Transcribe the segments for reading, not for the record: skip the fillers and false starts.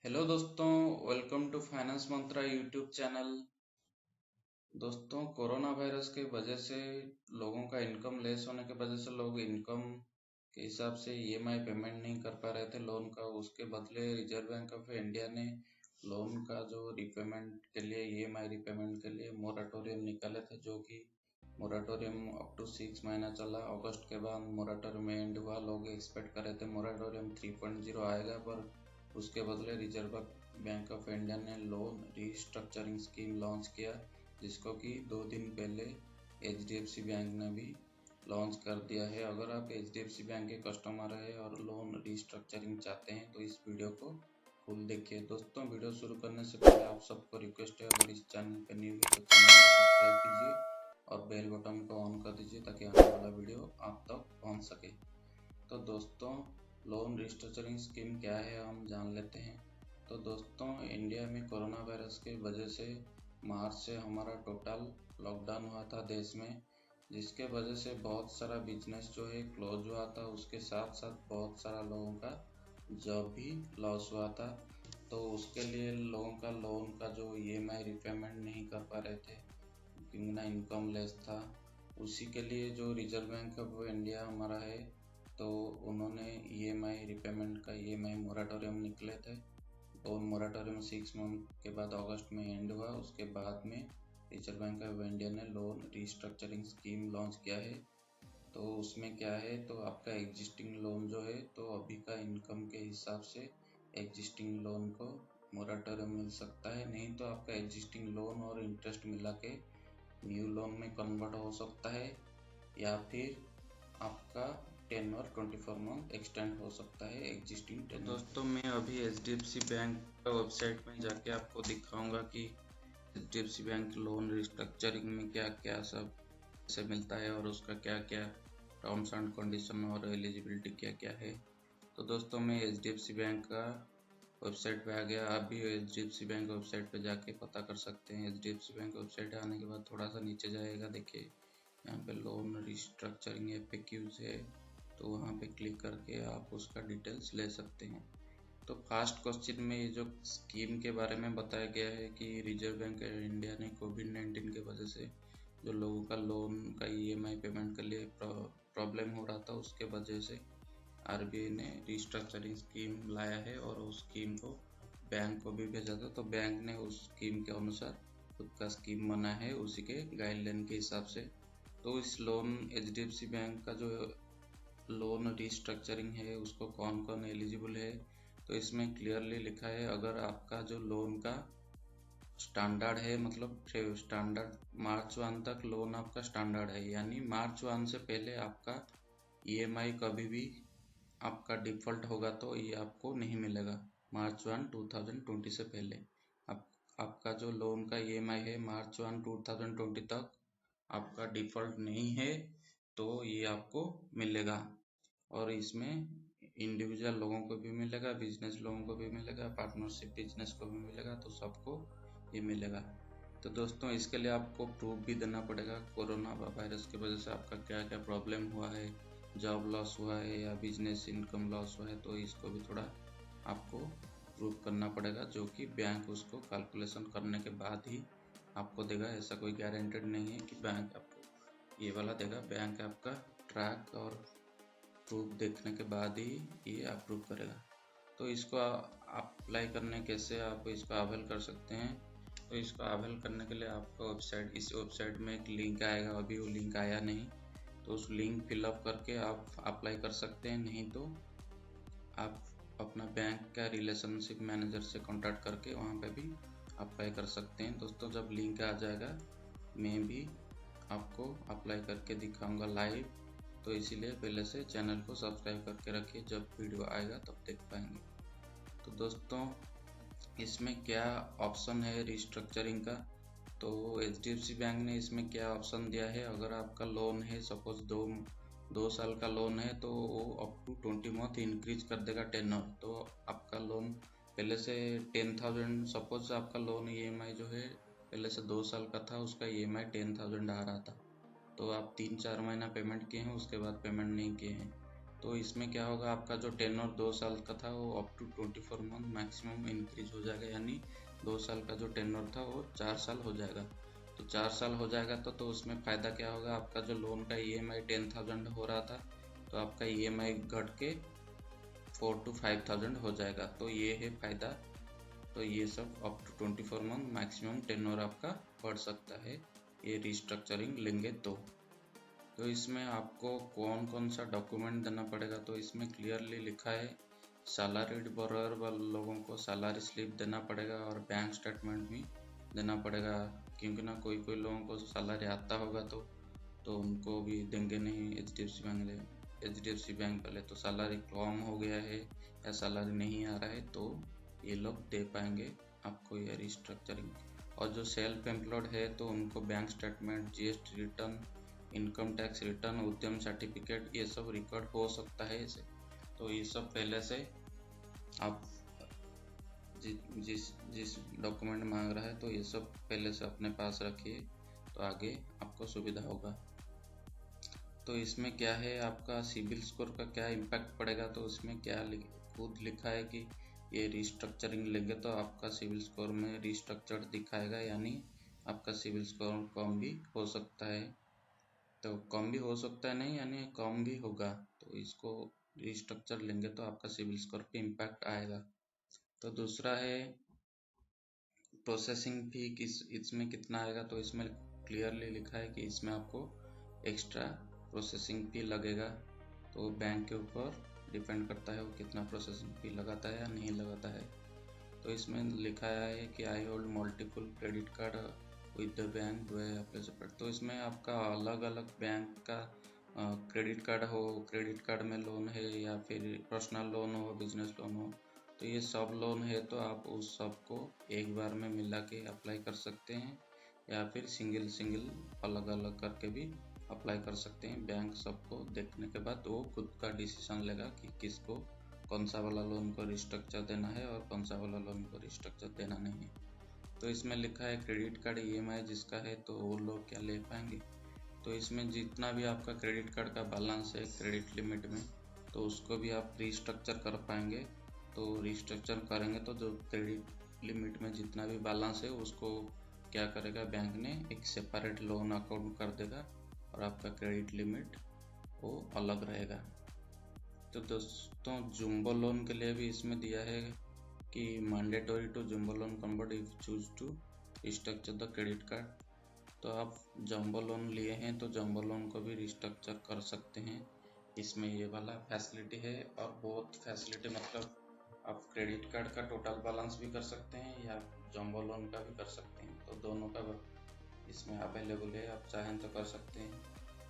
Hello दोस्तों, welcome to Finance Mantra YouTube channel. दोस्तों, corona virus के वजह से लोगों का इनकम लेस होने के वजह से लोग इनकम के हिसाब से ईएमआई पेमेंट नहीं कर पा रहे थे लोन का। उसके बदले रिजर्व बैंक ऑफ इंडिया ने लोन का जो रिपेमेंट के लिए ईएमआई रिपेमेंट के लिए मोराटोरियम निकाले थे, जो कि मोराटोरियम अप टू 6 महीना चला। अगस्त के बाद मोराटोरियम एंड हुआ। लोग एक्सपेक्ट कर रहे थे मोराटोरियम 3.0 आएगा, पर उसके बदले रिजर्व बैंक ऑफ इंडिया ने लोन रीस्ट्रक्चरिंग स्कीम लॉन्च किया, जिसको कि 2 दिन पहले HDFC बैंक ने भी लॉन्च कर दिया है। अगर आप HDFC बैंक के कस्टमर है और लोन रीस्ट्रक्चरिंग चाहते हैं तो इस वीडियो को फुल देखिए। दोस्तों, वीडियो शुरू करने से पहले आप सबको रिक्वेस्ट है, अगर इस चैनल पर न्यू है तो चैनल को सब्सक्राइब कीजिए और बेल बटन को ऑन कर दीजिए ताकि आने वाला वीडियो आप तक पहुंच सके। तो दोस्तों, लोन रिस्ट्रक्चरिंग स्कीम क्या है हम जान लेते हैं। तो दोस्तों, इंडिया में कोरोना वायरस की वजह से मार्च से हमारा टोटल लॉकडाउन हुआ था देश में, जिसके वजह से बहुत सारा बिजनेस जो है क्लोज हुआ था। उसके साथ साथ बहुत सारा लोगों का जॉब भी लॉस हुआ था। तो उसके लिए लोगों का लोन का जो ईएमआई रिपेमेंट नहीं कर पा रहे थे क्योंकि ना इनकम लेस था। उसी के लिए जो रिजर्व बैंक ऑफ इंडिया हमारा है, तो उन्होंने ईएमआई रिपेमेंट का ईएमआई मोराटोरियम निकले थे। तो मोराटोरियम 6 मंथ के बाद अगस्त में एंड हुआ। उसके बाद में रिजर्व बैंक ऑफ इंडिया ने लोन रीस्ट्रक्चरिंग स्कीम लॉन्च किया है। तो उसमें क्या है, तो आपका एग्जिस्टिंग लोन जो है, तो अभी का इनकम के हिसाब से एग्जिस्टिंग लोन को मोराटोरियम मिल सकता है। नहीं तो आपका एग्जिस्टिंग लोन और इंटरेस्ट मिला के न्यू लोन में कन्वर्ट हो सकता है, या फिर आपका 10 और 24 मंथ एक्सटेंड हो सकता है एग्जिस्टिंग 10। दोस्तों, मैं अभी HDFC बैंक का वेबसाइट में जाके आपको दिखाऊंगा कि HDFC बैंक लोन रिस्ट्रक्चरिंग में क्या क्या सब से मिलता है और उसका क्या क्या टर्म्स एंड कंडीशन और एलिजिबिलिटी क्या क्या है। तो दोस्तों, मैं HDFC बैंक का वेबसाइट पे आ गया। आप भी HDFC बैंक वेबसाइट पे जाके पता कर सकते हैं। HDFC बैंक वेबसाइट आने के बाद थोड़ा सा नीचे जाएगा, देखिए यहाँ पे लोन रिस्ट्रक्चरिंग FAQs है, तो वहाँ पे क्लिक करके आप उसका डिटेल्स ले सकते हैं। तो फर्स्ट क्वेश्चन में ये जो स्कीम के बारे में बताया गया है कि रिजर्व बैंक ऑफ इंडिया ने कोविड-19 के वजह से जो लोगों का लोन का EMI पेमेंट के लिए प्रॉब्लम हो रहा था, उसके वजह से RBI ने रिस्ट्रक्चरिंग स्कीम लाया है और उस स्कीम को बैंक को भी भेजा था। तो बैंक ने उस स्कीम के अनुसार खुद का स्कीम बना है, उसी के गाइडलाइन के हिसाब से। तो इस लोन HDFC बैंक का जो लोन रिस्ट्रक्चरिंग है उसको कौन कौन एलिजिबल है, तो इसमें क्लियरली लिखा है, अगर आपका जो लोन का स्टैंडर्ड है, मतलब स्टैंडर्ड मार्च 1 तक लोन आपका स्टैंडर्ड है, यानी मार्च 1 से पहले आपका EMI कभी भी आपका डिफ़ॉल्ट होगा तो ये आपको नहीं मिलेगा। मार्च 1 2020 से पहले आपका जो लोन का EMI है मार्च 1 2020 तक आपका डिफ़ॉल्ट नहीं है तो ये आपको मिलेगा। और इसमें इंडिविजुअल लोगों को भी मिलेगा, बिजनेस लोगों को भी मिलेगा, पार्टनरशिप बिजनेस को भी मिलेगा, तो सबको ये मिलेगा। तो दोस्तों, इसके लिए आपको प्रूफ भी देना पड़ेगा। कोरोना वायरस की वजह से आपका क्या क्या प्रॉब्लम हुआ है, जॉब लॉस हुआ है या बिजनेस इनकम लॉस हुआ है, तो इसको भी थोड़ा आपको प्रूफ करना पड़ेगा, जो कि बैंक उसको कैलकुलेशन करने के बाद ही आपको देगा। ऐसा कोई गारंटेड नहीं है कि बैंक आपको ये वाला देगा। बैंक आपका ट्रैक और प्रूफ देखने के बाद ही ये अप्रूव करेगा। तो इसको अप्लाई करने कैसे आप इसको अवेल कर सकते हैं, तो इसको अवेल करने के लिए आपको इस वेबसाइट में एक लिंक आएगा। अभी वो लिंक आया नहीं, तो उस लिंक फिलअप करके आप अप्लाई कर सकते हैं। नहीं तो आप अपना बैंक का रिलेशनशिप मैनेजर से कांटेक्ट करके वहाँ पे भी अप्लाई कर सकते हैं। दोस्तों, जब लिंक आ जाएगा मैं भी आपको अप्लाई करके दिखाऊंगा लाइव, तो इसीलिए पहले से चैनल को सब्सक्राइब करके रखिए, जब वीडियो आएगा तब देख पाएंगे। तो दोस्तों, इसमें क्या ऑप्शन है रिस्ट्रक्चरिंग का, तो HDFC बैंक ने इसमें क्या ऑप्शन दिया है, अगर आपका लोन है सपोज 2 साल का लोन है तो वो अप टू 20 मंथ इंक्रीज कर देगा टेनर। तो आपका लोन पहले से 10,000, सपोज आपका लोन EMI जो है पहले से 2 साल का था, उसका EMI 10,000 आ रहा था, तो आप 3-4 महीना पेमेंट किए हैं, उसके बाद पेमेंट नहीं किए हैं, तो इसमें क्या होगा, आपका जो टेन्योर 2 साल का था वो up to 24 month maximum increase हो जाएगा, यानी 2 साल का जो टेन्योर था वो 4 साल हो जाएगा। तो 4 साल हो जाएगा तो उसमें फ़ायदा क्या होगा, आपका जो लोन का EMI 10,000 हो रहा था तो आपका EMI घट के 4 to 5,000 हो जाएगा। तो ये है फ़ायदा। तो ये सब up to 24 month maximum tenure आपका बढ़ सकता है ये रिस्ट्रक्चरिंग लेंगे तो इसमें आपको कौन कौन सा डॉक्यूमेंट देना पड़ेगा, तो इसमें क्लियरली लिखा है सैलरीड बोरोअर वाले लोगों को सैलरी स्लिप देना पड़ेगा और बैंक स्टेटमेंट भी देना पड़ेगा, क्योंकि ना कोई कोई लोगों को सैलरी आता होगा तो उनको भी देंगे नहीं H D F C bank वाले, तो सैलरी कम हो गया है या सैलरी नहीं आ रहा है तो ये लोग दे पाएंगे आपको ये रिस्ट्रक्चरिंग। और जो सेल्फ एम्प्लॉयड है तो उनको bank statement, GST return, income tax return, उद्यम सर्टिफिकेट, ये सब रिकॉर्ड हो सकता है इसे। तो ये सब पहले से आप जिस डॉक्यूमेंट मांग रहा है तो ये सब पहले से अपने पास रखिए, तो आगे आपको सुविधा होगा। तो इसमें क्या है, आपका सिविल स्कोर का क्या इम्पैक्ट पड़ेगा, तो उसमें क्या खुद लिखा है कि ये रिस्ट्रक्चरिंग लेंगे तो आपका सिविल स्कोर में रिस्ट्रक्चर दिखाएगा, यानी आपका सिविल स्कोर कम भी हो सकता है। तो कम भी हो सकता है नहीं, यानी कम भी होगा। तो इसको रिस्ट्रक्चर लेंगे तो आपका सिविल स्कोर पे इम्पैक्ट आएगा। तो दूसरा है प्रोसेसिंग फी, इसमें कितना आएगा, तो इसमें क्लियरली लिखा है कि इसमें आपको एक्स्ट्रा प्रोसेसिंग फी लगेगा। तो बैंक के ऊपर डिपेंड करता है वो कितना प्रोसेसिंग फी लगाता है या नहीं लगाता है। तो इसमें लिखा है कि I hold multiple credit card with the bank do I apply separate. तो इसमें आपका अलग अलग बैंक का क्रेडिट कार्ड हो, क्रेडिट कार्ड में लोन है या फिर पर्सनल लोन हो, बिजनेस लोन हो, तो ये सब लोन है तो आप उस सब को एक बार में मिला के अप्लाई कर सकते हैं या फिर सिंगल सिंगल अलग अलग करके भी अप्लाई कर सकते हैं। बैंक सबको देखने के बाद वो खुद का डिसीजन लेगा कि किसको कौन सा वाला लोन को रिस्ट्रक्चर देना है और कौन सा वाला लोन को रिस्ट्रक्चर देना नहीं है। तो इसमें लिखा है क्रेडिट कार्ड EMI जिसका है तो वो लोग क्या ले पाएंगे, तो इसमें जितना भी आपका क्रेडिट कार्ड का बैलेंस है क्रेडिट लिमिट में तो उसको भी आप रिस्ट्रक्चर कर पाएंगे। तो रिस्ट्रक्चर करेंगे तो जो क्रेडिट लिमिट में जितना भी बैलेंस है उसको क्या करेगा, बैंक ने एक सेपरेट लोन अकाउंट कर देगा और आपका क्रेडिट लिमिट वो अलग रहेगा। तो दोस्तों जंबो लोन के लिए भी इसमें दिया है कि mandatory to jumbo loan convert if choose to restructure the credit card. तो आप जंबो लोन लिए हैं तो जंबो लोन को भी रिस्ट्रक्चर कर सकते हैं, इसमें ये वाला फैसिलिटी है। और बहुत फैसिलिटी मतलब आप क्रेडिट कार्ड का टोटल बैलेंस भी कर सकते हैं या जंबो लोन का भी कर सकते हैं, तो दोनों का इसमें अवेलेबल है, आप चाहें तो कर सकते हैं।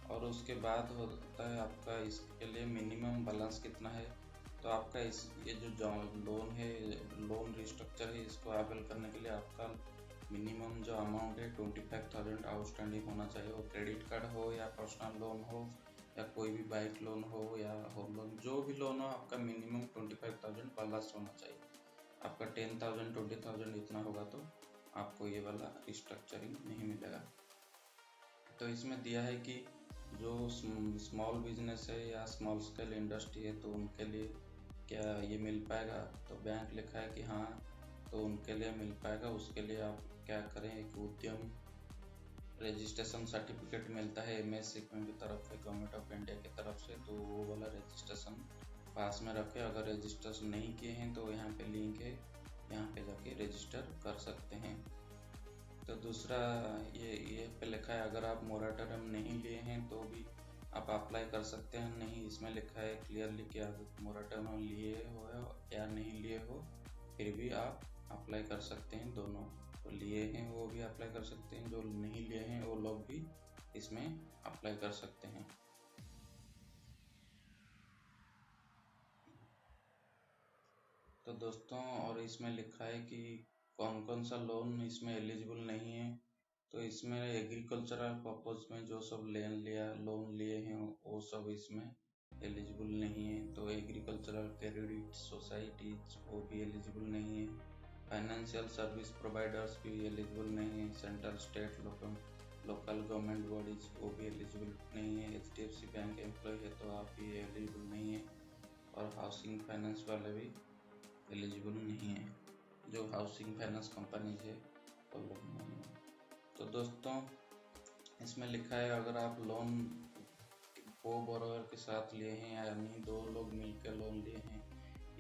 और उसके बाद होता है आपका इसके लिए मिनिमम बैलेंस कितना है, तो आपका ये जो लोन है, लोन रिस्ट्रक्चर है, इसको अवेल करने के लिए आपका मिनिमम जो अमाउंट है 25,000 आउटस्टैंडिंग होना चाहिए। वो क्रेडिट कार्ड हो या पर्सनल लोन हो या कोई भी बाइक लोन हो या होम लोन, जो भी लोन हो आपका मिनिमम 25,000 बैलेंस होना चाहिए। आपका 10,000 20,000 इतना होगा तो आपको ये वाला रिस्ट्रक्चरिंग नहीं मिलेगा। तो इसमें दिया है कि जो स्मॉल बिजनेस है या स्मॉल स्केल इंडस्ट्री है तो उनके लिए क्या ये मिल पाएगा, तो बैंक लिखा है कि हाँ, तो उनके लिए मिल पाएगा। उसके लिए आप क्या करें, एक उद्यम रजिस्ट्रेशन सर्टिफिकेट मिलता है MSCMM की तरफ से, गवर्नमेंट ऑफ इंडिया की तरफ से, तो वो वाला रजिस्ट्रेशन पास में रखें। अगर रजिस्ट्रेशन नहीं किए हैं तो यहाँ पे लिंक है, यहाँ पे जाके रजिस्टर कर सकते हैं। तो दूसरा ये पे लिखा है अगर आप मोराटोरियम नहीं लिए हैं तो भी आप अप्लाई कर सकते हैं। नहीं, इसमें लिखा है क्लियरली कि आप मोराटोरियम लिए हो या नहीं लिए हो फिर भी आप अप्लाई कर सकते हैं। दोनों तो लिए हैं वो भी अप्लाई कर सकते हैं, जो नहीं लिए हैं वो लोग भी इसमें अप्लाई कर सकते हैं। तो दोस्तों और इसमें लिखा है कि कौन कौन सा लोन इसमें एलिजिबल नहीं है, तो इसमें एग्रीकल्चरल पर्पज में जो सब लोन लिए हैं वो सब इसमें एलिजिबल नहीं है। तो एग्रीकल्चरल क्रेडिट सोसाइटीज वो भी एलिजिबल नहीं है। फाइनेंशियल सर्विस प्रोवाइडर्स भी एलिजिबल नहीं है, central state local local government bodies वो भी एलिजिबल नहीं है। HDFC बैंक एम्प्लॉय है तो आप भी एलिजिबल नहीं है, और हाउसिंग फाइनेंस वाले भी एलिजिबल नहीं है। जो हाउसिंग फाइनेंस कंपनीज है वो लोग नहीं है। तो दोस्तों इसमें लिखा है अगर आप लोन को बोरोवर के साथ लिए हैं, यानी दो लोग मिलकर लोन लिए हैं,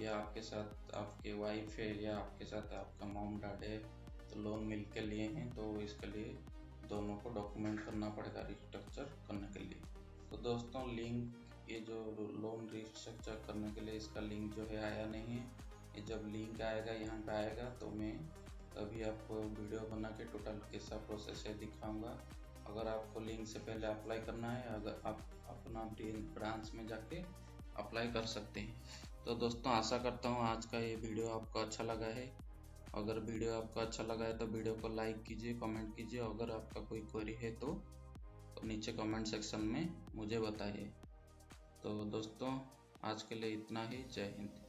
या आपके साथ आपके वाइफ है या आपके साथ आपका मॉम डैड है, तो लोन मिलकर लिए हैं, तो इसके लिए दोनों को डॉक्यूमेंट करना पड़ेगा रिस्ट्रक्चर करने के लिए। तो दोस्तों लिंक, ये जो लोन रिस्ट्रक्चर करने के लिए इसका लिंक जो है आया नहीं है। ये जब लिंक आएगा यहाँ पे आएगा तो मैं अभी आपको वीडियो बना के टोटल कैसा प्रोसेस है दिखाऊंगा। अगर आपको लिंक से पहले अप्लाई करना है, अगर आप अपना ब्रांच में जाके अप्लाई कर सकते हैं। तो दोस्तों आशा करता हूँ आज का ये वीडियो आपको अच्छा लगा है। अगर वीडियो आपको अच्छा लगा है तो वीडियो को लाइक कीजिए, कमेंट कीजिए। अगर आपका कोई क्वेरी है तो नीचे कमेंट सेक्शन में मुझे बताइए। तो दोस्तों आज के लिए इतना ही। जय हिंद।